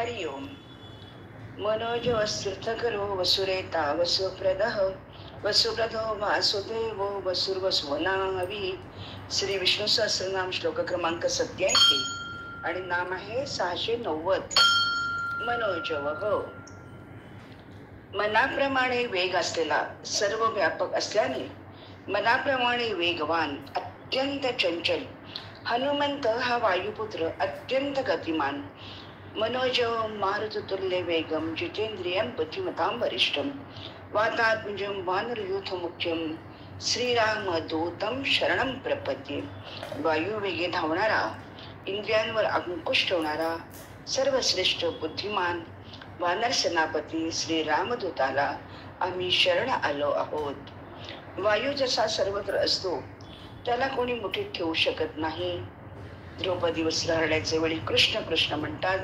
हरि ओम. मनोज वस्तीर्थकरो वसुरेता वसुप्रदः वसुप्रदो वासुदेवो वसुर्वसुनावी. श्री विष्णू सहस्रनाम श्लोक क्रमांक 87 आणि नाम आहे 690. मनोजवः. मनाप्रमाणे वेग असलेला, सर्व व्यापक असल्याने मनाप्रमाणे वेगवान, अत्यंत चंचल हनुमंत हा वायुपुत्र अत्यंत गतिमान. मनोज मारुततुल्य वेगम जितेंद्रियम बुद्धिमतां वरिष्ठम वातात्मजं वानरयूथ मुख्यम श्रीराम दूतम शरणम प्रपद्ये. वायुवेगे धावणारा, इंद्रियांवर अंकुश ठेवणारा, सर्वश्रेष्ठ बुद्धिमान वानर सेनापती श्री रामदूताला आम्ही शरण आलो आहोत. वायू जसा सर्वत्र असतो त्याला कोणी मुठीत ठेवू शकत नाही. द्रौपदी वस्त्र हरण्याचे वेळी कृष्ण कृष्ण म्हणतात.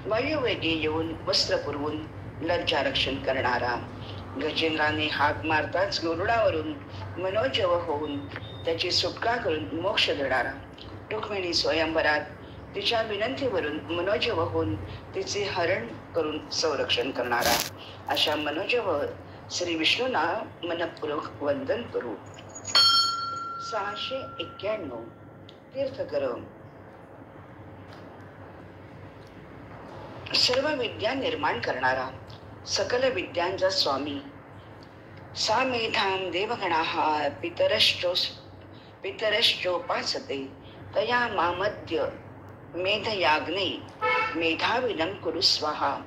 वायुवेगे येऊन वस्त्र पुरवून लज्जा रक्षण करणारा, गजेंद्राने हाक मारताच गरुडावरून मनोजव होऊन त्याची सुटका करून मोक्ष देणारा, रुक्मिणी स्वयंवरात तिच्या विनंतीवरून मनोजव होऊन तिचे हरण करून संरक्षण करणारा, अशा मनोजव श्री विष्णूंना मनपूर्वक वंदन करू. 691 तीर्थकर. सर्व विद्या निर्माण करणारा, सकल विद्यांचा स्वामी. सा मेधां देवगणाः पितरश्चोपासते तया मामद्य मेधयाग्ने मेधाविनं कुरु स्वाहा.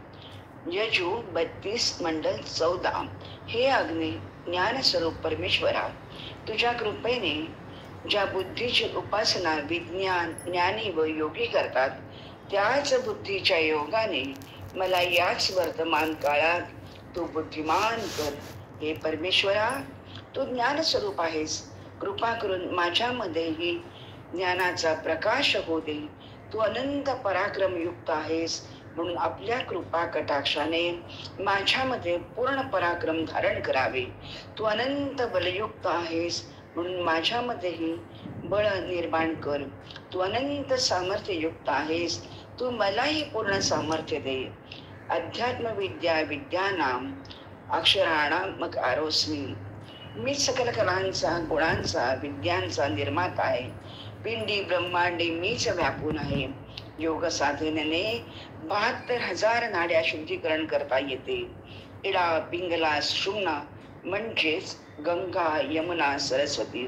यजु 32 मंडल 14. हे अग्नी ज्ञानस्वरूप परमेश्वरा, तुझ्या कृपेने ज्या बुद्धीची उपासना विज्ञान ज्ञानी व योगी करतात, त्याच बुद्धीच्या योगाने मला याच वर्तमान काळात तू बुद्धिमान कर. हे परमेश्वरा, तू ज्ञानस्वरूप आहेस. कृपा करून माझ्यामध्येही ज्ञानाचा प्रकाश होऊ दे. तू अनंत पराक्रम युक्त आहेस, म्हणून आपल्या कृपा कटाक्षाने माझ्यामध्ये पूर्ण पराक्रम धारण करावे. तू अनंत बलयुक्त आहेस, म्हणून माझ्यामध्येही बळ निर्माण कर. तू अनंत सामर्थ्ययुक्त आहेस, तू मलाही पूर्ण सामर्थ्य दे. अध्यात्म विद्या विद्यानाम अक्षराणामक आरोस्मी. मी सकल कलांचा गुणांचा विद्यांचा निर्माता आहे. पिंडी ब्रह्मांडी मीच व्यापून आहे. योग साधनेने 72,000 नाड्या शुद्धीकरण करता येते. इडा पिंगला शृंगणा म्हणजेच गंगा यमुना सरस्वती.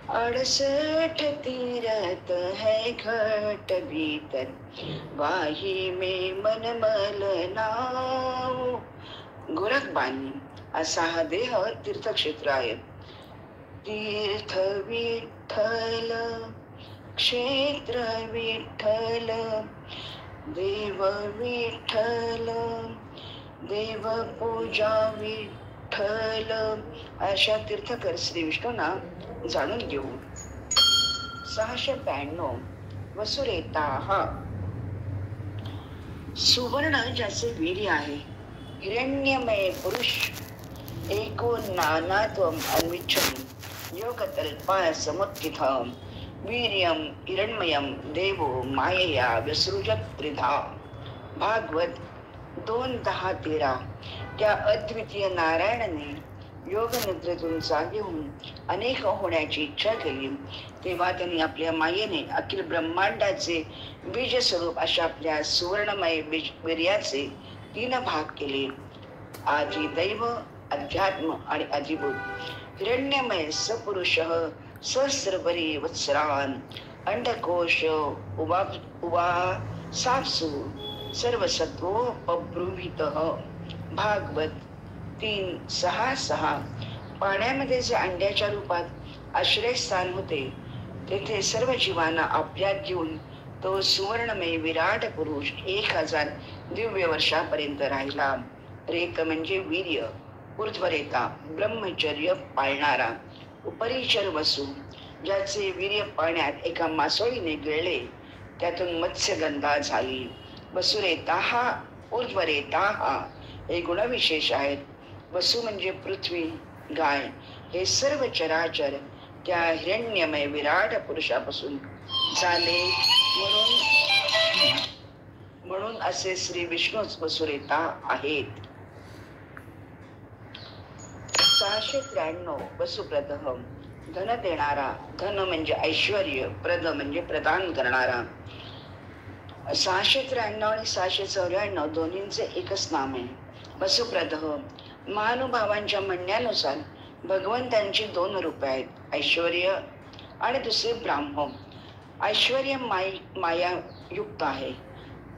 68 तीरथ है घट भीतर वाही में मनमल नाव. गोरखबाणी असा हा देह तीर्थक्षेत्र आहे. तीर्थ विठ्ठल क्षेत्र विठ्ठल देव विठ्ठल देव पूजा विठ्ठल, अशा तीर्थकर श्री विष्णूंना जाणून घेऊ. 692 वसुरेताः. सुवर्ण ज्याचे वीर्य आहे, हिरण्यमय पुरुष एको नानात्वम अन्विच्छति योगतल्पा समुत्थितम् वीर्यम हिरण्मयम देवो मायया व्यसृजत त्रिधा. भागवत 2:10-13. त्या अद्वितीय नारायणाने योग निद्रेतून जागे होऊन अनेक होण्याची इच्छा केली. तेव्हा त्यांनी आपल्या मायेने अखिल ब्रह्मांडाचे बीज स्वरूप अशा आपल्या सुवर्णमय वीर्याचे 3 भाग केले. आधी दैव, अध्यात्म आणि अधिभूत. हिरण्यमय सपुरुष सहस्रबरी वत्सरान अंडकोश उवा सापसु सर्वसत्वोपब्रुवीतः. भागवत 3:6-6. पाण्यामध्ये जे अंड्याच्या रूपात आश्रयस्थान होते, तेथे सर्व जीवांना आपल्यात घेऊन तो सुवर्णमय विराट पुरुष 1000 दिव्य वर्षापर्यंत राहिला. रेत म्हणजे वीर्य, ऊर्ध्वरेता ब्रह्मचर्य पाळणारा, उपरिचर वसू ज्याचे वीर्य पाण्यात एका मासोळीने गिळले त्यातून मत्स्यगंधा झाली. वसुरेताः ऊर्ध्वरेताः हे गुणविशेष आहेत. वसू म्हणजे पृथ्वी, गाय, हे सर्व चराचर त्या हिरण्यमय विराट पुरुषापासून झाले. म्हणून असे श्री विष्णूच वसुरेता आहेत. 693 वसुप्रदहम, धन देणारा. धन म्हणजे ऐश्वर्य, प्रद म्हणजे प्रदान करणारा. 693 आणि 694 दोन्हींचे एकच नाम आहे, वसुप्रदह. महानुभावांच्या म्हणण्यानुसार भगवंतांची 2 रूपे आहेत, ऐश्वर्य आणि दुसरे ब्राह्म. ऐश्वर्य मायायुक्त आहे,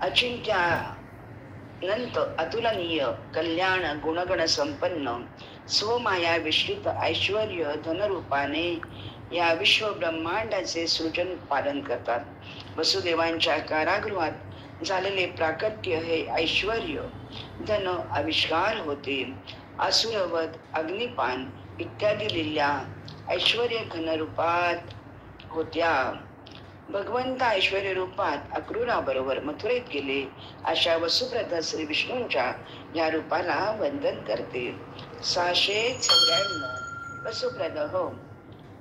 अचिंत्यानंत अतुलनीय, कल्याण गुणगण संपन्न, स्वमाया विश्रित ऐश्वर्य धनरूपाने या विश्व ब्रह्मांडाचे सृजन पालन करतात. वसुदेवांच्या कारागृहात झालेले प्राकट्य हे ऐश्वर्य धन आविष्कार होते. असुरवध, अग्निपान इत्यादी लिल्या ऐश्वर्य घनरूपात होत्या. भगवंत ऐश्वर्य रूपात अक्रूराबरोबर मथुरेत गेले. अशा वसुप्रद श्री विष्णूंच्या या रूपाला वंदन करते. 694 वसुप्रद हो.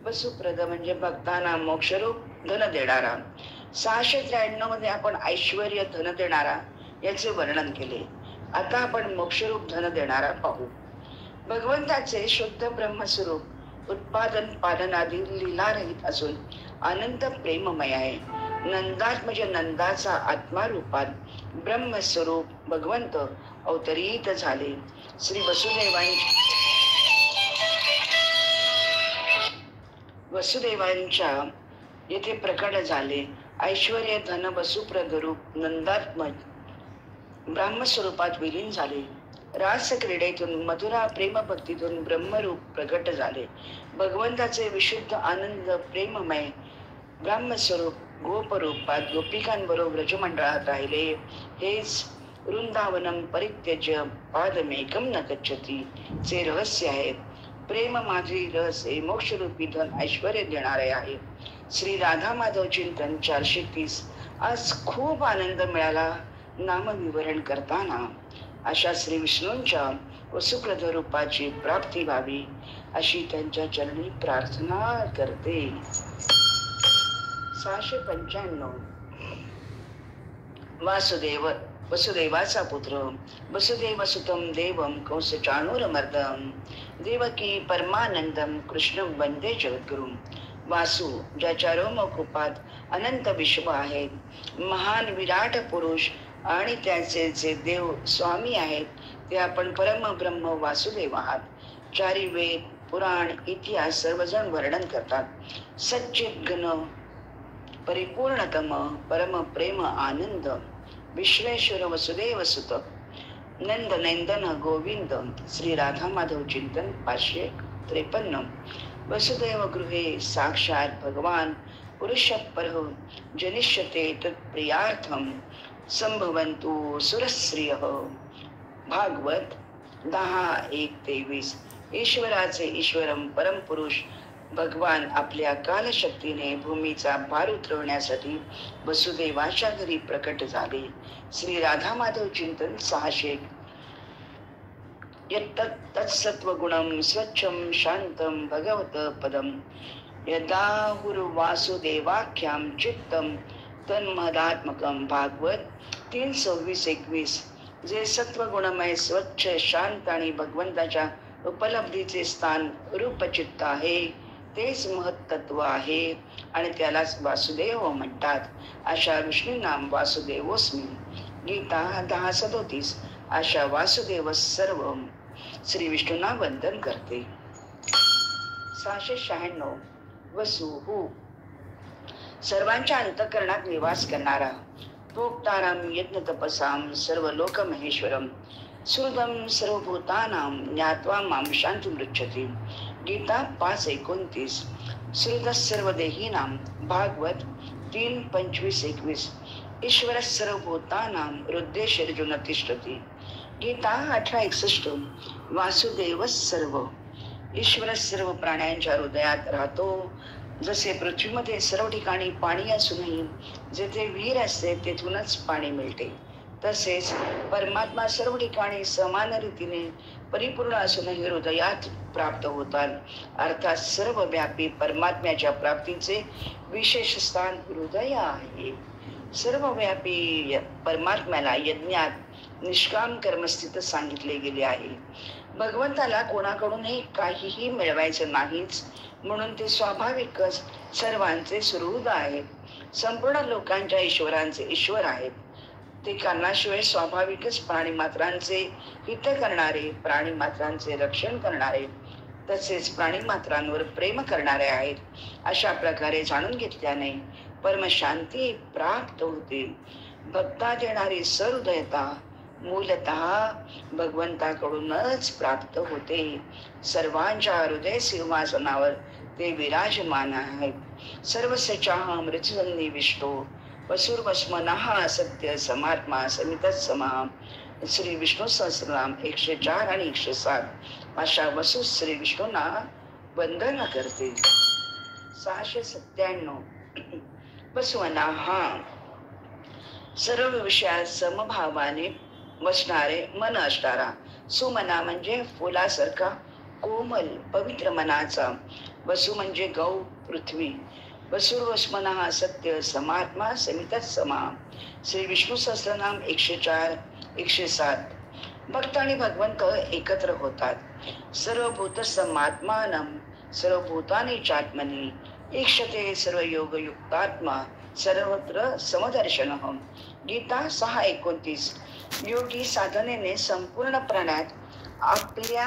वसुप्रद म्हणजे भक्तांना मोक्षरूप धन देणारा. 693 मध्ये आपण ऐश्वर्य धन देणारा याचे वर्णन केले. आता आपण मोक्षरूप धन देणारा पाहू. भगवंताचे शुद्ध ब्रह्मस्वरूप उत्पादन पालनादी लीलारहित असून अनंत प्रेममय आहे. नंदात म्हणजे नंदाचा आत्मा रूपात ब्रह्मस्वरूप भगवंत अवतरित झाले. श्री वसुदेवांच्या येथे प्रकट झाले. ऐश्वर्य धन वसुप्रद रूप नंदात्मज ब्रह्मस्वरूपात विलीन झाले. रास क्रीडेतून मधुरा प्रेमभक्तीतून ब्रह्मरूप प्रकट झाले. भगवंताचे विशुद्ध आनंद प्रेममय ब्रह्मस्वरूप गोपरूपात गोपिकांबरोबर ब्रजमंडळात राहिले. हेच वृंदावनम परित्यज्य पादमेकम न गच्छती चे रहस्य आहे. प्रेम माधुरी रस हे मोक्षरूपी धन ऐश्वर्य देणारे आहे. श्री राधा माधव चिंतन 430. आज खूप आनंद मिळाला नामविवरण करताना. अशा श्री विष्णूंच्या वसुप्रद रूपाची प्राप्ती व्हावी अशी त्यांच्या चरणी प्रार्थना करते. 695 वासुदेव वसुदेवाचा पुत्र. वसुदेव सुतम देवम कंस चाणूरमर्दम देवकी परमानंदम कृष्ण वंदे जगद्गुरु. वासु ज्याच्या रोमकुपात अनंत विश्व आहेत, महान विराट पुरुष आणि त्याचे जे देव स्वामी आहेत ते आपण परम ब्रह्म वासुदेव आहात. 4 वेद पुराण इतिहास सर्वजण वर्णन करतात. सच्चित घन परिपूर्णतम परम प्रेम आनंद विश्वेश्वर वसुदेव सुत नंद नंदन गोविंद. श्री राधा माधव चिंतन 553. वसुदेव गृहे साक्षात भगवान पुरुष परः जनिष्यते तत्प्रियार्थम संभवन्तु सुरश्रियः. भागवत 10:1-23. ईश्वराचे ईश्वरम परमपुरुष भगवान आपल्या कालशक्तीने भूमीचा भार उतरवण्यासाठी वसुदेवाच्या घरी प्रकट झाले. श्री राधा माधव चिंतन 600. तत्सत्वगुणं स्वच्छं शांतं भगवत पदं यदाहुर्वासुदेवाख्यां चित्तं तन्मदात्मकं. भागवत 3:26-21. जे सत्वगुणमय स्वच्छ शांत आणि भगवंताच्या उपलब्धीचे स्थान रूपचित्त आहे तेच महत्त्व आहे आणि त्यालाच वासुदेव म्हणतात. अशा विष्णूनाम वासुदेवोस्मी. गीता 10:37. अशा वासुदेव सर्व श्री विष्णूंना वंदन करते. 696 वसुहू. सर्वांच्या अंतःकरणात निवास करणारा. भोक्ताराम यज्ञ तपसाम सर्व लोक महेश्वरम सुहृदम सर्वभूतानां ज्ञात्वा मां शांती मृच्छति. गीता 5:29. सुहृद सर्वदेहीनां. भागवत 3:25-21. ईश्वर सर्वभूतानां हृदयेषर्जुन तिष्ठति. गीता 18:61. वासुदेव सर्व. ईश्वर सर्व प्राण्यांच्या हृदयात राहतो. जसे पृथ्वीमध्ये सर्व ठिकाणी पाणी असूनही जेथे विहीर असते तेथूनच पाणी मिळते, तसेच परमात्मा सर्व ठिकाणी समान रीतीने परिपूर्ण असूनही हृदयात प्राप्त होतात. अर्थात सर्व व्यापी परमात्म्याच्या प्राप्तीचे विशेष स्थान हृदय आहे. सर्वव्यापी परमात्म्याला यज्ञात निष्काम कर्मस्थित सांगितले गेले आहे. भगवंताला कोणाकडूनही काहीही मिळवायचं नाहीच, म्हणून ते स्वाभाविकच सर्वांचे सुहृद आहेत. संपूर्ण लोकांच्या ईश्वरांचे ईश्वर आहेत. ते कारणाशिवाय स्वाभाविकच प्राणीमात्रांचे हित करणारे, प्राणीमात्रांचे रक्षण करणारे, तसेच प्राणीमात्रांवर प्रेम करणारे आहेत. अशा प्रकारे जाणून घेतल्याने परमशांती प्राप्त होते. भक्तात येणारी सहृदयता मूलतः भगवंताकडूनच प्राप्त होते. सर्वांच्या हृदय सिंहासनावर ते विराजमान आहेत. सर्वस्याः मृत्युजन्य विष्णू वसुर्वस्मनः सत्य समात्मा समितत्समा. श्री विष्णू सहस्रनाम 104 आणि 107. अशा वसु श्री विष्णूंना वंदना करते. 697 वसुमनः सर्व विषयात समभावाने वसणारे मन असणारा. सुमना म्हणजे फुलासारखा कोमल पवित्र मनाचा. वसु म्हणजे गौ पृथ्वी. वसुर्वस्मनः सत्य समात्मा समितत्समा. श्री विष्णू सहस्रनाम 104 107. भक्त आणि भगवंत एकत्र होतात. सर्वभूत समात्मानं सर्वभूतानि चात्मनि ईक्षते सर्व योग युक्तात्मा सर्वत्र समदर्शनः. गीता 6:29. योगी साधनेने संपूर्ण प्राण्यात आपल्या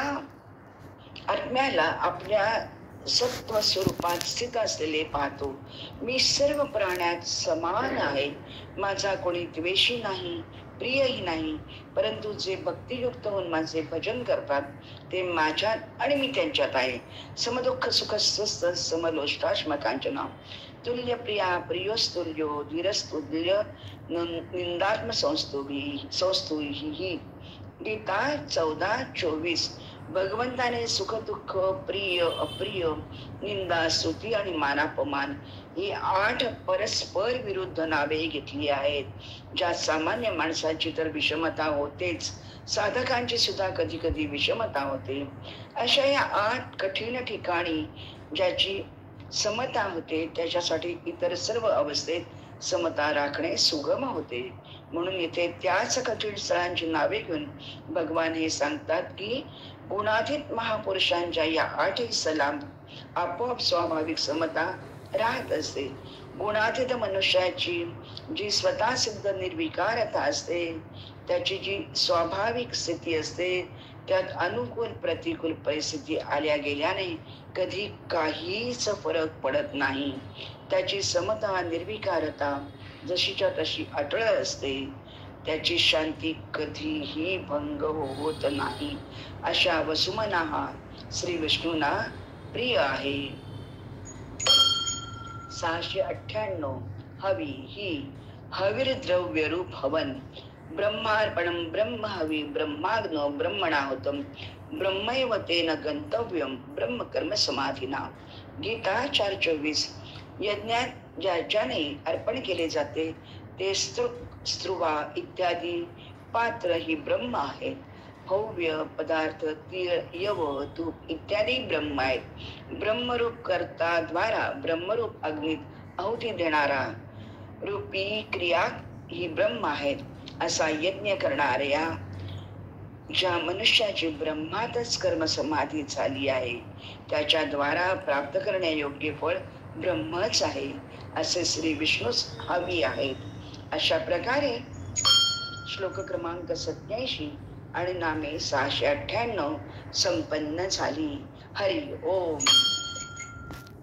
आत्म्याला आपल्या सत्व स्वरूपात स्थित असलेले पाहतो. मी सर्व प्राण्यात समान आहे. माझा कोणी द्वेषी नाही, प्रियही नाही. परंतु जे भक्तियुक्त होऊन माझे भजन करतात ते माझ्यात आणि मी त्यांच्यात आहे. समदुःख सुख स्वस्थ समलोष्टाश्मकांचना तुल्य प्रिया प्रियोस्तुल्यो धीरस्तुल्य निंदात्म संस्तुही. गीता 14:24. भगवंताने सुख दुःख प्रिय अप्रिय निंदा स्तुती आणि मानापमान ही 8 परस्पर विरुद्ध नावे घेतली आहेत. ज्या सामान्य माणसाची तर विषमता होतेच, साधकांची सुद्धा कधी कधी विषमता होते. अशा या 8 कठीण ठिकाणी ज्याची समता होते त्याच्यासाठी इतर सर्व अवस्थेत समता राखणे सुगम होते. म्हणून येथे त्याच कठीण स्थळांची नावे घेऊन भगवान हे सांगतात की गुणातीत महापुरुषांच्या या 8 सलाम आपोआप स्वाभाविक समता राहत असते. गुणातीत मनुष्याची जी स्वतः सिद्ध निर्विकारता असते, त्याची जी स्वाभाविक स्थिती असते, त्यात अनुकूल प्रतिकूल परिस्थिती आल्या गेल्याने कधी काहीच फरक पडत नाही. त्याची समता निर्विकारता जशीच्या तशी अटळ असते. त्याची शांती कधीही भंग होत नाही. अशा वसुमनः श्री विष्णूंना प्रिय आहे. 698 हवी ही हविर्द्रव्य रूप हवन. ब्रह्मार्पणम ब्रह्म हवी ब्रह्माग्नो ब्रह्मणाहुतम ब्रह्मैव तेन गंतव्यम ब्रह्म कर्म समाधिना. गीता 4:24. यज्ञात ज्याने अर्पण केले जाते ते स्त्रुवा इत्यादी पात्र ही ब्रह्म आहेत. भव्य पदार्थ तीळ यव तूप इत्यादी ब्रह्म आहेत. ब्रह्मरूप कर्ता द्वारा ब्रह्मरूप अग्नीत आहुती देणारा रूपी क्रिया ही ब्रह्म आहेत. असा यज्ञ करणाऱ्या ज्या मनुष्याची ब्रह्मातच कर्म समाधी झाली आहे त्याच्या द्वारा प्राप्त करण्यायोग्य फळ ब्रह्मच आहे. असे श्री विष्णूच हवी आहेत. अशा प्रकारे श्लोक क्रमांक 87 आणि नामे 698 संपन्न झाली. हरि ओम.